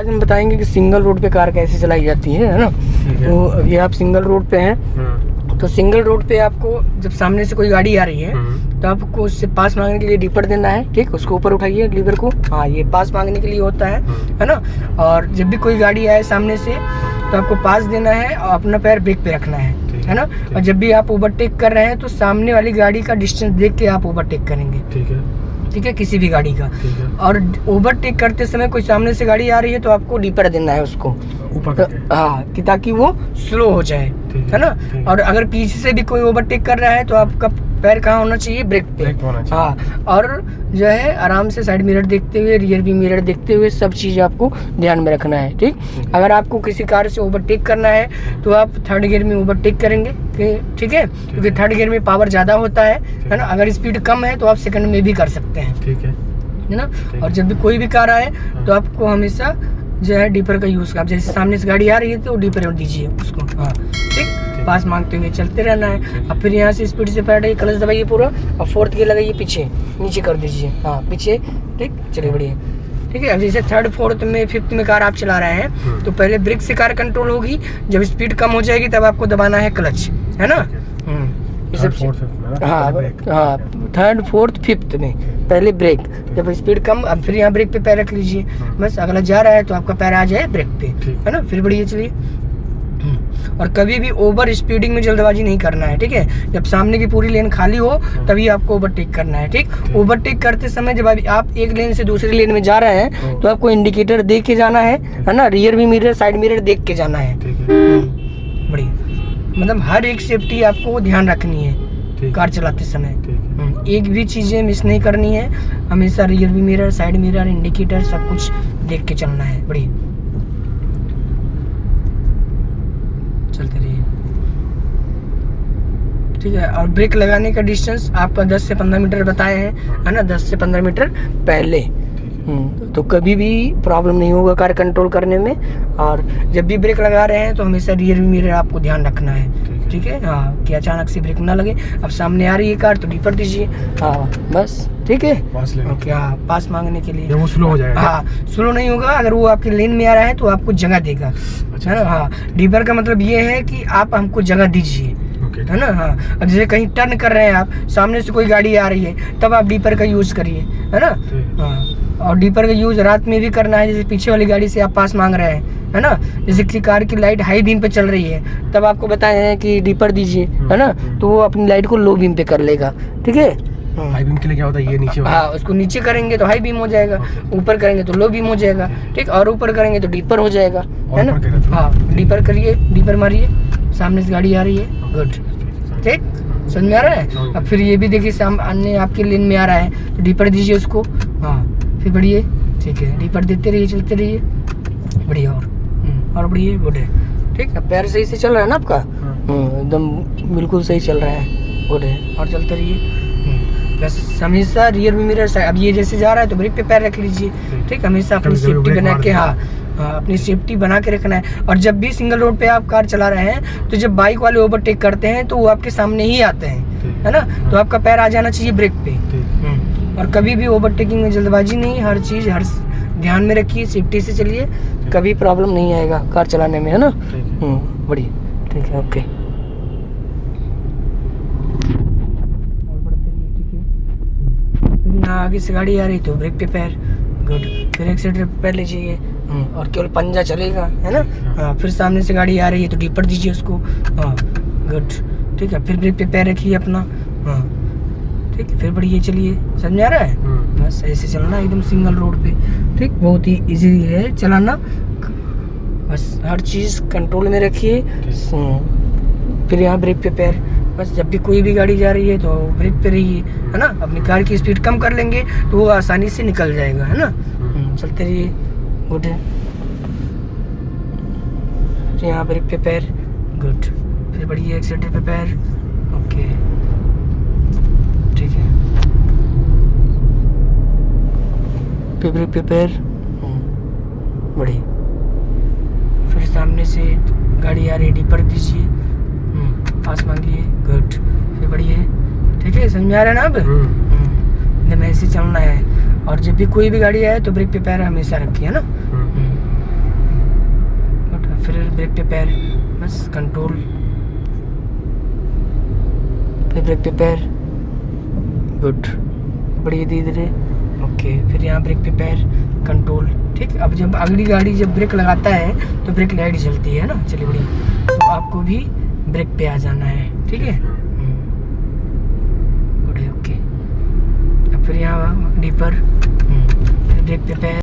आज हम बताएंगे कि सिंगल रोड पे कार कैसे चलाई जाती है ना। तो अभी आप सिंगल रोड पे हैं, तो सिंगल रोड पे आपको जब सामने से कोई गाड़ी आ रही है तो आपको उससे पास मांगने के लिए डीपर देना है। ठीक, उसको ऊपर उठाइए लीवर को। हाँ, ये पास मांगने के लिए होता है ना। और जब भी कोई गाड़ी आए सामने से तो आपको पास देना है और अपना पैर ब्रेक पे रखना है ना। और जब भी आप ओवरटेक कर रहे हैं तो सामने वाली गाड़ी का डिस्टेंस देख के आप ओवरटेक करेंगे। ठीक है, किसी भी गाड़ी का। और ओवरटेक करते समय कोई सामने से गाड़ी आ रही है तो आपको डीपर देना है उसको ऊपर, हाँ, कि ताकि वो स्लो हो जाए, है ना। और अगर पीछे से भी कोई ओवरटेक कर रहा है तो आपका पैर कहाँ होना चाहिए? ब्रेक पे। हाँ, और जो है आराम से साइड मिरर देखते हुए, रियर व्यू मिरर देखते हुए सब चीज़ आपको ध्यान में रखना है। ठीक, अगर आपको किसी कार से ओवरटेक करना है तो आप थर्ड गियर में ओवरटेक करेंगे। ठीक है, क्योंकि थर्ड गियर में पावर ज़्यादा होता है ना। अगर स्पीड कम है तो आप सेकंड में भी कर सकते हैं। ठीक है ना। और जब भी कोई भी कार आए तो आपको हमेशा जो है डीपर का यूज़ कर, जैसे सामने से गाड़ी आ रही है तो डीपर दीजिए उसको। हाँ, ठीक, पास मांगते हुए चलते रहना है। अब फिर यहाँ से स्पीड से पैर क्लच दबाइए पूरा और फोर्थ गियर लगाइए, पीछे नीचे कर दीजिए। हाँ, पीछे। ठीक, चलिए बढ़िया। ठीक है, अब जैसे थर्ड, फोर्थ में, फिफ्थ में कार आप चला रहे हैं तो पहले ब्रेक से कार कंट्रोल होगी। जब स्पीड कम हो जाएगी तब आपको दबाना है क्लच, है ना। हाँ, थर्ड, फोर्थ, फिफ्थ में पहले ब्रेक, जब स्पीड कम, अब फिर यहाँ ब्रेक पे पैर रख लीजिए। बस अगला जा रहा है तो आपका पैर आ जाए ब्रेक पे, है ना। फिर बढ़िया चलिए। और कभी भी ओवर स्पीडिंग में जल्दबाजी नहीं करना है। ठीक है, जब सामने की पूरी लेन खाली हो तभी आपको ओवरटेक करना है। ठीक, ओवरटेक करते समय जब आप एक लेन से दूसरी लेन में जा रहे हैं तो आपको इंडिकेटर देख के जाना है ना। Rear view mirror, side mirror देख के जाना है। बढ़िया, मतलब हर एक सेफ्टी आपको ध्यान रखनी है कार चलाते समय। एक भी चीज़ें मिस नहीं करनी है। हमेशा rear view mirror, side mirror, indicator सब कुछ देख के चलना है। बढ़िया, चलते रहिए। ठीक है, और ब्रेक लगाने का डिस्टेंस आपका 10 से 15 मीटर बताए हैं, है ना। 10 से 15 मीटर पहले। तो कभी भी प्रॉब्लम नहीं होगा कार कंट्रोल करने में। और जब भी ब्रेक लगा रहे हैं तो हमेशा रियर व्यू मिरर आपको ध्यान रखना है। ठीक है, हाँ, कि अचानक से ब्रेक ना लगे। अब सामने आ रही है कार तो डीपर दीजिए। हाँ, बस। ठीक है, ओके। हाँ, पास मांगने के लिए वो स्लो हो जाएगा। हाँ, स्लो नहीं होगा। अगर वो आपके लेन में आ रहा है तो आपको जगह देगा, है ना। हाँ, डीपर का मतलब ये है कि आप हमको जगह दीजिए, है ना। हाँ, अब जैसे कहीं टर्न कर रहे हैं आप, सामने से कोई गाड़ी आ रही है तब आप डीपर का यूज करिए, है ना। हाँ, और डीपर का यूज रात में भी करना है। जैसे पीछे वाली गाड़ी से आप पास मांग रहे हैं, है ना। जैसे किसी कार की लाइट हाई बीम पे चल रही है तब आपको बताए हैं कि डीपर दीजिए, है ना। तो वो अपनी लाइट को लो बीम पे कर लेगा। ठीक है, हाई बीम के लिए क्या होता है, ये नीचे होता है। हाँ, उसको नीचे करेंगे तो हाई बीम हो जाएगा, ऊपर करेंगे तो लो बीम हो जाएगा। ठीक, और ऊपर करेंगे तो डीपर हो जाएगा, है ना। हाँ, डीपर करिए, डीपर मारिए। सामने से गाड़ी आ रही है, गुड। ठीक, समझ में आ रहा है। अब फिर ये भी देखिए सामने आपके लेन में आ रहा है तो डीपर दीजिए उसको। हाँ, फिर बढ़िए। ठीक है, डीपर देते रहिए, चलते रहिए। बढ़िया, और बढ़िया, गुड है। ठीक है, पैर सही से चल रहा है ना आपका? एकदम बिल्कुल सही चल रहा है, गुड है। और चलते रहिए। बस हमेशा रियर व्यू मिरर, अब ये जैसे जा रहा है तो ब्रेक पे पैर रख लीजिए। ठीक, हमेशा अपनी सेफ्टी बना के, हाँ, अपनी सेफ्टी बना के रखना है। और जब भी सिंगल रोड पे आप कार चला रहे हैं तो जब बाइक वाले ओवरटेक करते हैं तो वो आपके सामने ही आते हैं, है ना। तो आपका पैर आ जाना चाहिए ब्रेक पे। और कभी भी ओवरटेकिंग में जल्दबाजी नहीं, हर चीज़ हर ध्यान में रखिए, सेफ्टी से चलिए, कभी प्रॉब्लम नहीं आएगा कार चलाने में, है ना। बढ़िया, ठीक है, ओके। यहाँ आगे से गाड़ी आ रही तो ब्रेक पे पैर, गुड। फिर एक्सीलेटर पे पैर लीजिए और केवल पंजा चलेगा, है ना। हाँ, फिर सामने से गाड़ी आ रही है तो डीपर दीजिए उसको। हाँ, गुड। ठीक है, फिर ब्रेक पे पैर रखिए अपना। हाँ, ठीक है, फिर बढ़िया चलिए। समझ में आ रहा है? बस ऐसे चलना एकदम सिंगल रोड पे। ठीक, बहुत ही इजी है चलाना। बस हर चीज़ कंट्रोल में रखिए। फिर यहाँ ब्रेक पे पैर। बस जब भी कोई भी गाड़ी जा रही है तो ब्रेक पे रहिए, है ना। अपनी कार की स्पीड कम कर लेंगे तो वो आसानी से निकल जाएगा, है ना। चलते रहिए, गुड है। यहाँ ब्रेक पे पैर, गुड। फिर बढ़िया एक्सीलेटर पे पैर, ओके। ठीक है, फिर ब्रेक पे पैर, बढ़िया। फिर सामने से गाड़ी आ रही है, डीपर दीजिए, पास मांगिए, गुड। फिर बढ़िया, ठीक है। समझ में आ रहा है ना अब? एकदम ऐसे चलना है। और जब भी कोई भी गाड़ी आए तो ब्रेक पे पैर हमेशा रखिए, है ना। ब्रेक पे पैर, बस कंट्रोल, फिर ब्रेक पे पैर, गुड, बढ़िए धीरे धीरे, ओके, फिर यहाँ ब्रेक पे पैर, कंट्रोल, ठीक। अब जब अगली गाड़ी जब ब्रेक लगाता है तो ब्रेक लाइट जलती है ना, चलिए बढ़िया, तो आपको भी ब्रेक पे आ जाना है, ठीक है, गुड है, ओके। अब फिर यहाँ डीपर, फिर ब्रेक पे पैर,